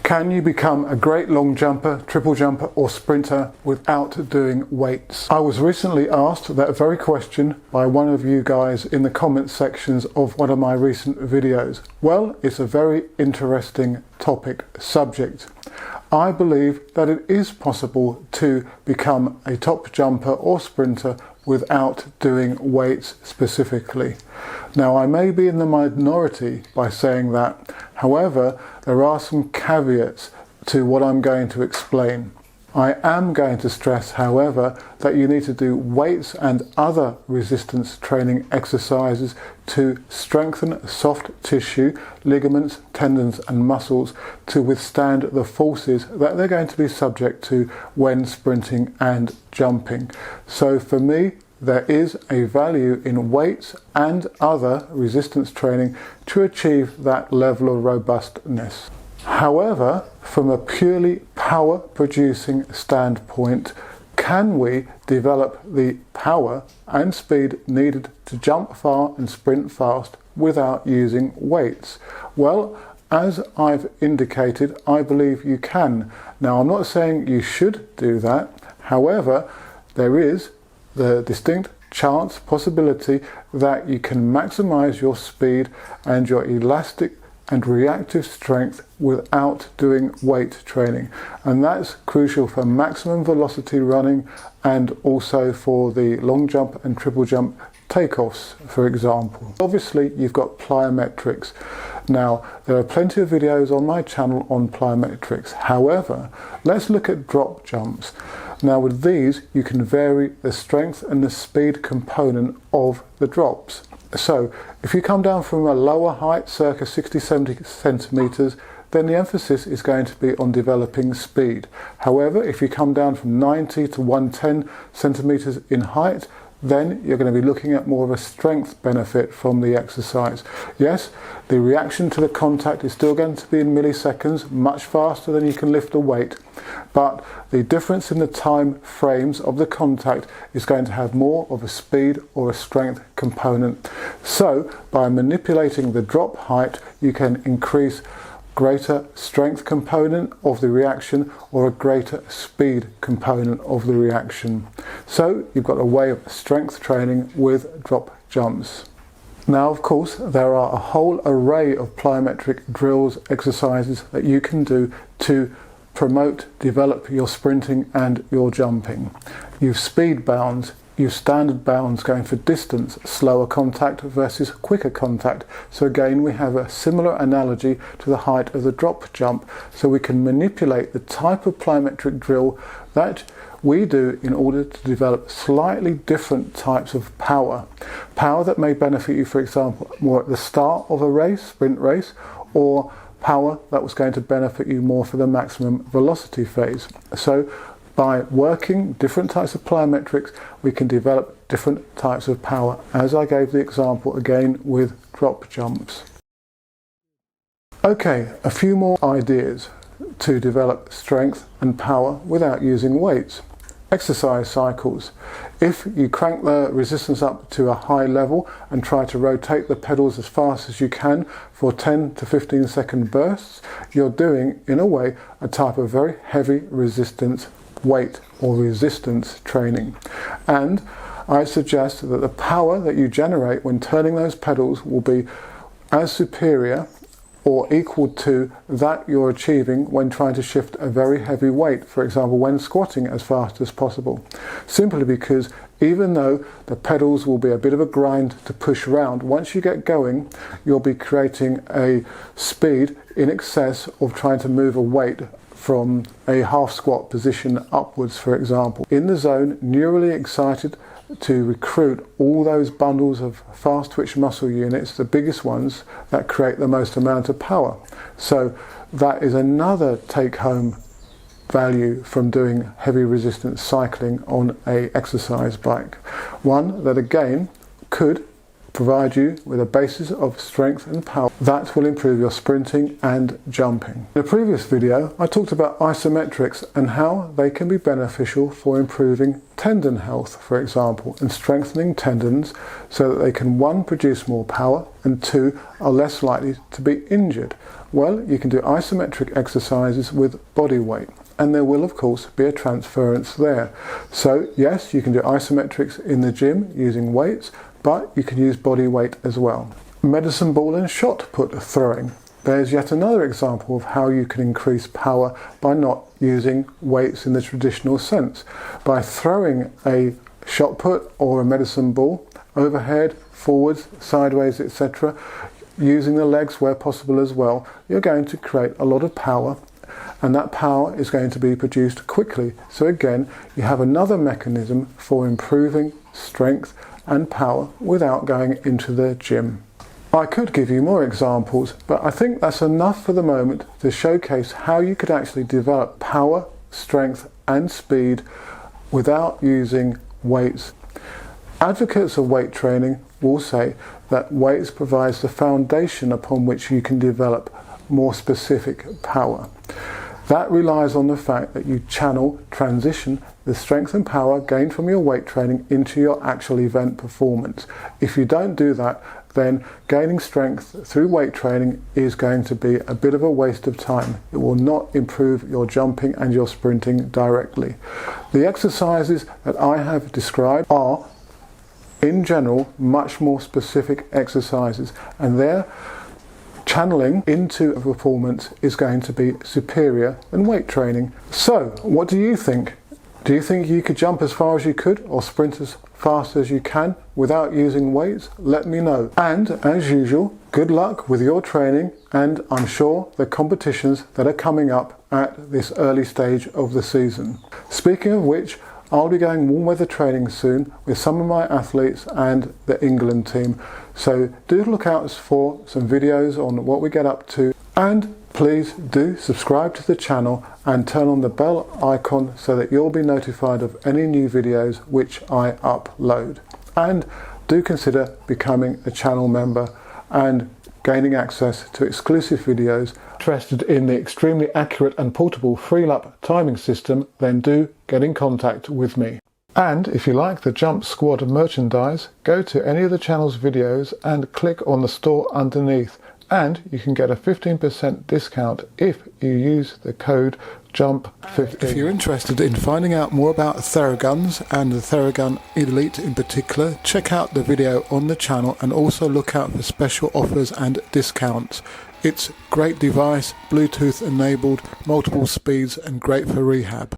Can you become a great long jumper, triple jumper or sprinter without doing weights? I was recently asked that very question by one of you guys in the comment sections of one of my recent videos. Well, it's a very interesting subject. I believe that it is possible to become a top jumper or sprinter without doing weights specifically. Now, I may be in the minority by saying that. However, there are some caveats to what I'm going to explain. I am going to stress, however, that you need to do weights and other resistance training exercises to strengthen soft tissue, ligaments, tendons and muscles to withstand the forces that they're going to be subject to when sprinting and jumping. So for me, there is a value in weights and other resistance training to achieve that level of robustness. However, from a purely power producing standpoint, can we develop the power and speed needed to jump far and sprint fast without using weights? Well, as I've indicated, I believe you can. Now, I'm not saying you should do that. However, there is the distinct possibility that you can maximize your speed and your elastic and reactive strength without doing weight training, and that's crucial for maximum velocity running and also for the long jump and triple jump takeoffs, for example. Obviously, you've got plyometrics. Now, there are plenty of videos on my channel on plyometrics. However, let's look at drop jumps. Now, with these, you can vary the strength and the speed component of the drops. So, if you come down from a lower height, circa 60-70 centimeters, then the emphasis is going to be on developing speed. However, if you come down from 90 to 110 centimeters in height, then you're going to be looking at more of a strength benefit from the exercise. Yes, the reaction to the contact is still going to be in milliseconds, much faster than you can lift a weight, but the difference in the time frames of the contact is going to have more of a speed or a strength component. So by manipulating the drop height, you can increase greater strength component of the reaction or a greater speed component of the reaction. So you've got a way of strength training with drop jumps. Now, of course, there are a whole array of plyometric drills, exercises that you can do to develop your sprinting and your jumping. You've speed bounds, you've standard bounds going for distance, slower contact versus quicker contact. So again, we have a similar analogy to the height of the drop jump. So we can manipulate the type of plyometric drill that we do in order to develop slightly different types of power. Power that may benefit you, for example, more at the start of a race, sprint race, or power that was going to benefit you more for the maximum velocity phase. So by working different types of plyometrics, we can develop different types of power, as I gave the example again with drop jumps. Okay, a few more ideas to develop strength and power without using weights. Exercise cycles. If you crank the resistance up to a high level and try to rotate the pedals as fast as you can for 10 to 15 second bursts, you're doing, in a way, a type of very heavy resistance weight or resistance training. And I suggest that the power that you generate when turning those pedals will be as superior or equal to that you're achieving when trying to shift a very heavy weight, for example, when squatting as fast as possible. Simply because even though the pedals will be a bit of a grind to push around, once you get going, you'll be creating a speed in excess of trying to move a weight from a half squat position upwards, for example. In the zone, neurally excited to recruit all those bundles of fast twitch muscle units, the biggest ones that create the most amount of power. So that is another take-home value from doing heavy resistance cycling on a exercise bike. One that again could provide you with a basis of strength and power that will improve your sprinting and jumping. In a previous video, I talked about isometrics and how they can be beneficial for improving tendon health, for example, and strengthening tendons so that they can, 1, produce more power, and 2, are less likely to be injured. Well, you can do isometric exercises with body weight, and there will of course be a transference there. So yes, you can do isometrics in the gym using weights, but you can use body weight as well. Medicine ball and shot put throwing. There's yet another example of how you can increase power by not using weights in the traditional sense. By throwing a shot put or a medicine ball overhead, forwards, sideways, etc., using the legs where possible as well, you're going to create a lot of power, and that power is going to be produced quickly. So again, you have another mechanism for improving strength and power without going into the gym. I could give you more examples, but I think that's enough for the moment to showcase how you could actually develop power, strength and speed without using weights. Advocates of weight training will say that weights provides the foundation upon which you can develop more specific power. That relies on the fact that you transition the strength and power gained from your weight training into your actual event performance. If you don't do that, then gaining strength through weight training is going to be a bit of a waste of time. It will not improve your jumping and your sprinting directly. The exercises that I have described are, in general, much more specific exercises, and their channeling into a performance is going to be superior than weight training. So, what do you think? Do you think you could jump as far as you could or sprint as fast as you can without using weights? Let me know. And as usual, good luck with your training, and I'm sure the competitions that are coming up at this early stage of the season. Speaking of which, I'll be going warm weather training soon with some of my athletes and the England team. So do look out for some videos on what we get up to, and please do subscribe to the channel and turn on the bell icon so that you'll be notified of any new videos which I upload. And do consider becoming a channel member and gaining access to exclusive videos. Interested in the extremely accurate and portable free-lap timing system, then do get in contact with me. And if you like the Jump Squad merchandise, go to any of the channel's videos and click on the store underneath, and you can get a 15% discount if you use the code JUMP15. If you're interested in finding out more about Theraguns and the Theragun Elite in particular, check out the video on the channel and also look out for special offers and discounts. It's a great device, Bluetooth enabled, multiple speeds and great for rehab.